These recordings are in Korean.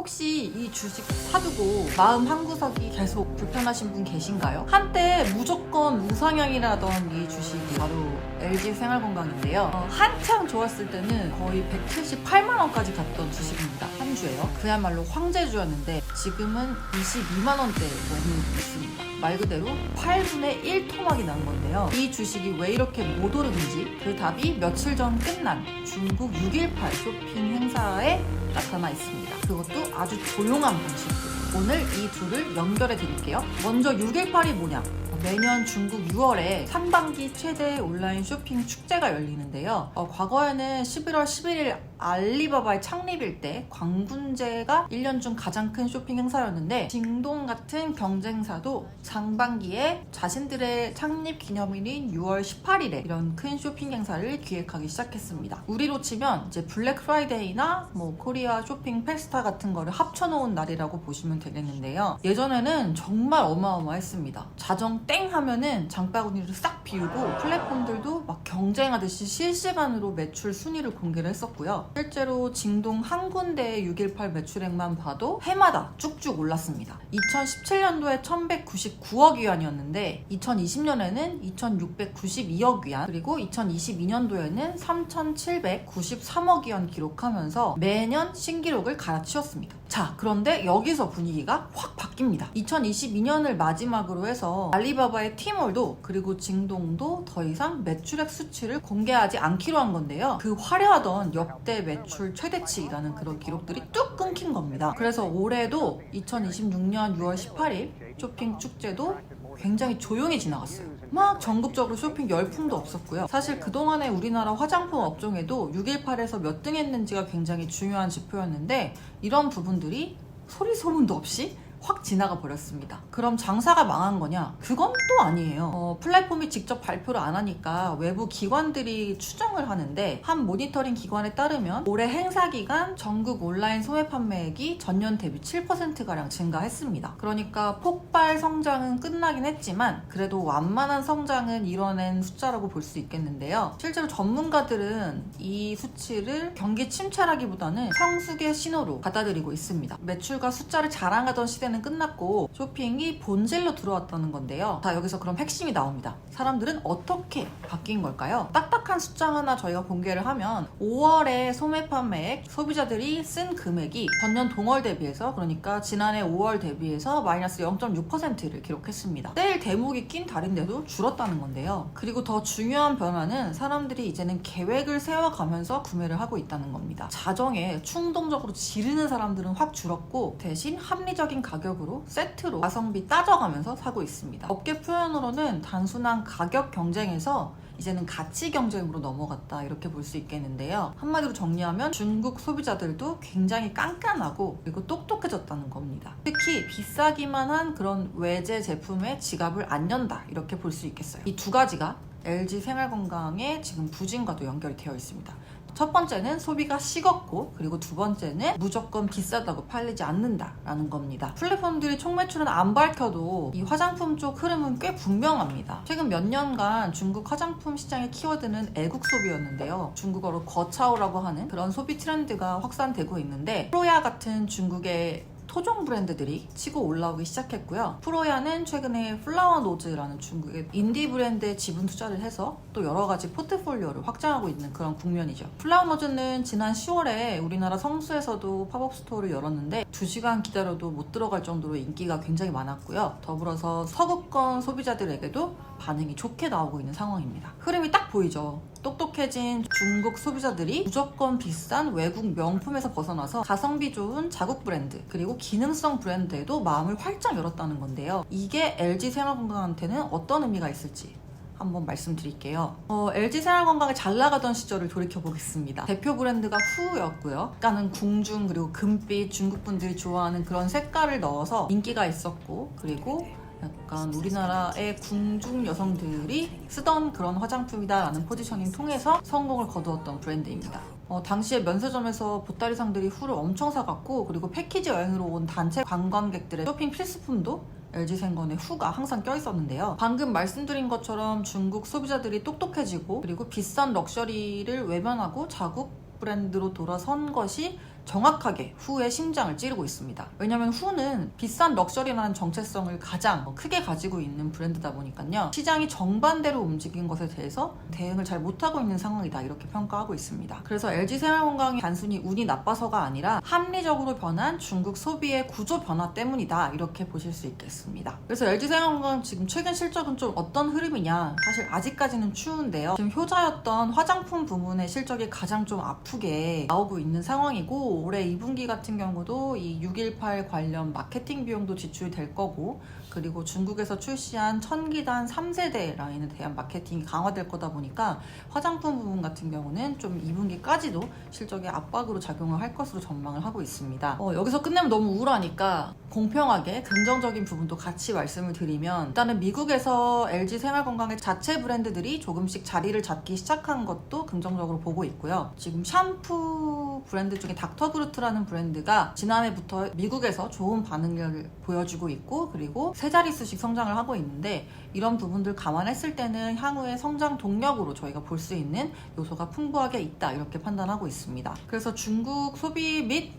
혹시 이 주식 사두고 마음 한구석이 계속 불편하신 분 계신가요? 한때 무조건 우상향이라던 이 주식이 바로 LG생활건강인데요. 한창 좋았을 때는 거의 178만 원까지 갔던 주식입니다. 한 주에요. 그야말로 황제주였는데 지금은 22만 원대에 머무르고 있습니다. 말 그대로 8분의 1 토막이 난 건데요. 이 주식이 왜 이렇게 못 오르는지 그 답이 며칠 전 끝난 중국 6.18 쇼핑 행사에 나타나 있습니다. 그것도 아주 조용한 방식으로. 오늘 이 둘을 연결해 드릴게요. 먼저 6.18이 뭐냐? 매년 중국 6월에 상반기 최대 온라인 쇼핑 축제가 열리는데요. 과거에는 11월 11일 알리바바의 창립일 때 광군제가 1년 중 가장 큰 쇼핑 행사였는데 징동 같은 경쟁사도 상반기에 자신들의 창립 기념일인 6월 18일에 이런 큰 쇼핑 행사를 기획하기 시작했습니다. 우리로 치면 이제 블랙 프라이데이나 코리아 쇼핑 페스타 같은 거를 합쳐놓은 날이라고 보시면 되겠는데요. 예전에는 정말 어마어마했습니다. 자정 땡 하면은 장바구니를 싹 비우고 플랫폼들도 막 경쟁하듯이 실시간으로 매출 순위를 공개를 했었고요. 실제로 징동 한 군데의 6.18 매출액만 봐도 해마다 쭉쭉 올랐습니다. 2017년도에 1199억 위안이었는데 2020년에는 2692억 위안, 그리고 2022년도에는 3793억 위안 기록하면서 매년 신기록을 갈아치웠습니다. 자, 그런데 여기서 분위기가 확 바뀝니다. 2022년을 마지막으로 해서 알리바바의 티몰도 그리고 징동도 더 이상 매출액 수치를 공개하지 않기로 한 건데요. 그 화려하던 역대 매출 최대치라는 그런 기록들이 뚝 끊긴 겁니다. 그래서 올해도 2026년 6월 18일 쇼핑 축제도 굉장히 조용히 지나갔어요. 막 전국적으로 쇼핑 열풍도 없었고요. 사실 그동안에 우리나라 화장품 업종에도 6.18에서 몇 등 했는지가 굉장히 중요한 지표였는데 이런 부분들이 소리 소문도 없이 확 지나가 버렸습니다. 그럼 장사가 망한 거냐? 그건 또 아니에요. 플랫폼이 직접 발표를 안 하니까 외부 기관들이 추정을 하는데 한 모니터링 기관에 따르면 올해 행사 기간 전국 온라인 소매 판매액이 전년 대비 7%가량 증가했습니다. 그러니까 폭발 성장은 끝나긴 했지만 그래도 완만한 성장은 이뤄낸 숫자라고 볼 수 있겠는데요. 실제로 전문가들은 이 수치를 경기 침체라기보다는 성숙의 신호로 받아들이고 있습니다. 매출과 숫자를 자랑하던 시대는 끝났고 쇼핑이 본질로 들어왔다는 건데요. 자, 여기서 그럼 핵심이 나옵니다. 사람들은 어떻게 바뀐 걸까요? 딱딱한 숫자 하나 저희가 공개를 하면 5월에 소매 판매액, 소비자들이 쓴 금액이 전년 동월 대비해서, 그러니까 지난해 5월 대비해서 마이너스 0.6%를 기록했습니다. 세일 대목이 낀 달인데도 줄었다는 건데요. 그리고 더 중요한 변화는 사람들이 이제는 계획을 세워가면서 구매를 하고 있다는 겁니다. 자정에 충동적으로 지르는 사람들은 확 줄었고 대신 합리적인 가격으로 세트로 가성비 따져가면서 사고 있습니다. 업계 표현으로는 단순한 가격 경쟁에서 이제는 가치 경쟁으로 넘어갔다, 이렇게 볼 수 있겠는데요. 한마디로 정리하면 중국 소비자들도 굉장히 깐깐하고 그리고 똑똑해졌다는 겁니다. 특히 비싸기만 한 그런 외제 제품에 지갑을 안 연다, 이렇게 볼 수 있겠어요. 이 두 가지가 LG생활건강의 지금 부진과도 연결이 되어 있습니다. 첫 번째는 소비가 식었고, 그리고 두 번째는 무조건 비싸다고 팔리지 않는다라는 겁니다. 플랫폼들이 총 매출은 안 밝혀도 이 화장품 쪽 흐름은 꽤 분명합니다. 최근 몇 년간 중국 화장품 시장의 키워드는 애국 소비였는데요. 중국어로 거차오라고 하는 그런 소비 트렌드가 확산되고 있는데 프로야 같은 중국의 토종 브랜드들이 치고 올라오기 시작했고요. 프로야는 최근에 플라워노즈라는 중국의 인디 브랜드에 지분 투자를 해서 또 여러 가지 포트폴리오를 확장하고 있는 그런 국면이죠. 플라워노즈는 지난 10월에 우리나라 성수에서도 팝업 스토어를 열었는데 2시간 기다려도 못 들어갈 정도로 인기가 굉장히 많았고요. 더불어서 서구권 소비자들에게도 반응이 좋게 나오고 있는 상황입니다. 흐름이 딱 보이죠. 똑똑해진 중국 소비자들이 무조건 비싼 외국 명품에서 벗어나서 가성비 좋은 자국 브랜드, 그리고 기능성 브랜드에도 마음을 활짝 열었다는 건데요. 이게 LG생활건강한테는 어떤 의미가 있을지 한번 말씀드릴게요. LG생활건강이 잘 나가던 시절을 돌이켜보겠습니다. 대표 브랜드가 후였고요. 약간은 궁중 그리고 금빛, 중국 분들이 좋아하는 그런 색깔을 넣어서 인기가 있었고, 그리고 약간 우리나라의 궁중 여성들이 쓰던 그런 화장품이다라는 포지셔닝 통해서 성공을 거두었던 브랜드입니다. 당시에 면세점에서 보따리상들이 후를 엄청 사갔고, 그리고 패키지 여행으로 온 단체 관광객들의 쇼핑 필수품도 LG생건의 후가 항상 껴있었는데요. 방금 말씀드린 것처럼 중국 소비자들이 똑똑해지고 그리고 비싼 럭셔리를 외면하고 자국 브랜드로 돌아선 것이 정확하게 후의 심장을 찌르고 있습니다. 왜냐면 후는 비싼 럭셔리라는 정체성을 가장 크게 가지고 있는 브랜드다 보니까요. 시장이 정반대로 움직인 것에 대해서 대응을 잘 못하고 있는 상황이다 이렇게 평가하고 있습니다. 그래서 LG생활건강이 단순히 운이 나빠서가 아니라 합리적으로 변한 중국 소비의 구조 변화 때문이다 이렇게 보실 수 있겠습니다. 그래서 LG생활건강 지금 최근 실적은 좀 어떤 흐름이냐, 사실 아직까지는 추운데요. 지금 효자였던 화장품 부문의 실적이 가장 좀 아프게 나오고 있는 상황이고, 올해 2분기 같은 경우도 이 618 관련 마케팅 비용도 지출이 될 거고, 그리고 중국에서 출시한 1000기단 3세대 라인에 대한 마케팅이 강화될 거다 보니까 화장품 부분 같은 경우는 좀 2분기까지도 실적의 압박으로 작용을 할 것으로 전망을 하고 있습니다. 여기서 끝내면 너무 우울하니까 공평하게 긍정적인 부분도 같이 말씀을 드리면, 일단은 미국에서 LG생활건강의 자체 브랜드들이 조금씩 자리를 잡기 시작한 것도 긍정적으로 보고 있고요. 지금 샴푸 브랜드 중에 닥터그루트라는 브랜드가 지난해부터 미국에서 좋은 반응을 보여주고 있고, 그리고 세 자릿수씩 성장을 하고 있는데, 이런 부분들 감안했을 때는 향후의 성장 동력으로 저희가 볼 수 있는 요소가 풍부하게 있다 이렇게 판단하고 있습니다. 그래서 중국 소비 및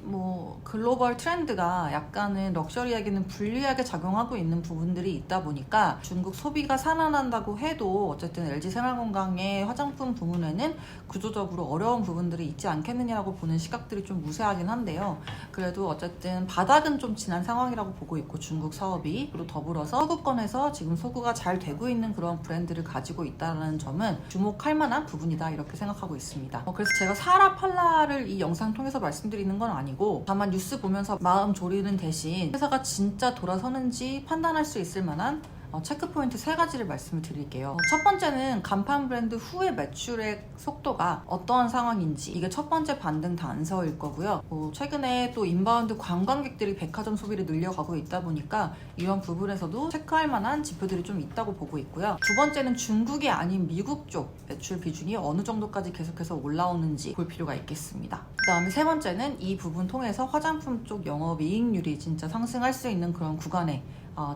글로벌 트렌드가 약간은 럭셔리에게는 불리하게 작용하고 있는 부분들이 있다 보니까 중국 소비가 살아난다고 해도 어쨌든 LG생활건강의 화장품 부문에는 구조적으로 어려운 부분들이 있지 않겠느냐라고 보는 시각들이 좀 무세하긴 한데요. 그래도 어쨌든 바닥은 좀 지난 상황이라고 보고 있고, 중국 사업이, 그리고 더불어서 소구권에서 지금 소구가 잘 되고 있는 그런 브랜드를 가지고 있다는 점은 주목할 만한 부분이다 이렇게 생각하고 있습니다. 그래서 제가 사라 팔라를 이 영상 통해서 말씀드리는 건 아니고, 다만 뉴스 보면서 마음 졸이는 대신 회사가 진짜 돌아서는지 판단할 수 있을 만한 체크포인트 3가지를 말씀을 드릴게요. 첫 번째는 간판 브랜드 후의 매출의 속도가 어떠한 상황인지, 이게 첫 번째 반등 단서일 거고요. 최근에 또 인바운드 관광객들이 백화점 소비를 늘려가고 있다 보니까 이런 부분에서도 체크할 만한 지표들이 좀 있다고 보고 있고요. 두 번째는 중국이 아닌 미국 쪽 매출 비중이 어느 정도까지 계속해서 올라오는지 볼 필요가 있겠습니다. 그 다음에 세 번째는 이 부분 통해서 화장품 쪽 영업이익률이 진짜 상승할 수 있는 그런 구간에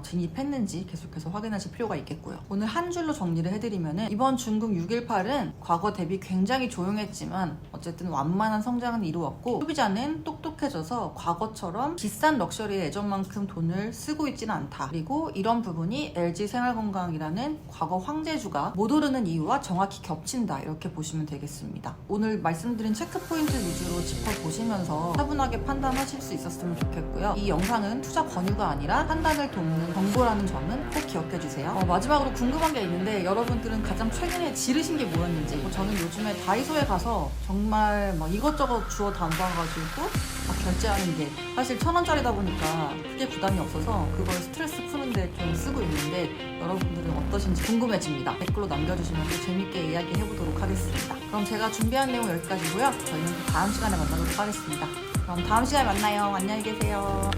진입했는지 계속해서 확인하실 필요가 있겠고요. 오늘 한 줄로 정리를 해드리면은, 이번 중국 618은 과거 대비 굉장히 조용했지만 어쨌든 완만한 성장은 이루었고, 소비자는 똑똑해져서 과거처럼 비싼 럭셔리의 예전만큼 돈을 쓰고 있지는 않다. 그리고 이런 부분이 LG생활건강이라는 과거 황제주가 못 오르는 이유와 정확히 겹친다 이렇게 보시면 되겠습니다. 오늘 말씀드린 체크포인트 위주로 짚어보시면서 차분하게 판단하실 수 있었으면 좋겠고요. 이 영상은 투자 권유가 아니라 판단을 돕는 정보라는 점은 꼭 기억해주세요. 마지막으로 궁금한 게 있는데, 여러분들은 가장 최근에 지르신 게 뭐였는지. 저는 요즘에 다이소에 가서 정말 이것저것 주워 담아가지고 결제하는 게 사실 1000원짜리다 보니까 크게 부담이 없어서 그걸 스트레스 푸는데 좀 쓰고 있는데, 여러분들은 어떠신지 궁금해집니다. 댓글로 남겨주시면 또 재밌게 이야기해보도록 하겠습니다. 그럼 제가 준비한 내용 여기까지고요. 저희는 또 다음 시간에 만나도록 하겠습니다. 그럼 다음 시간에 만나요. 안녕히 계세요.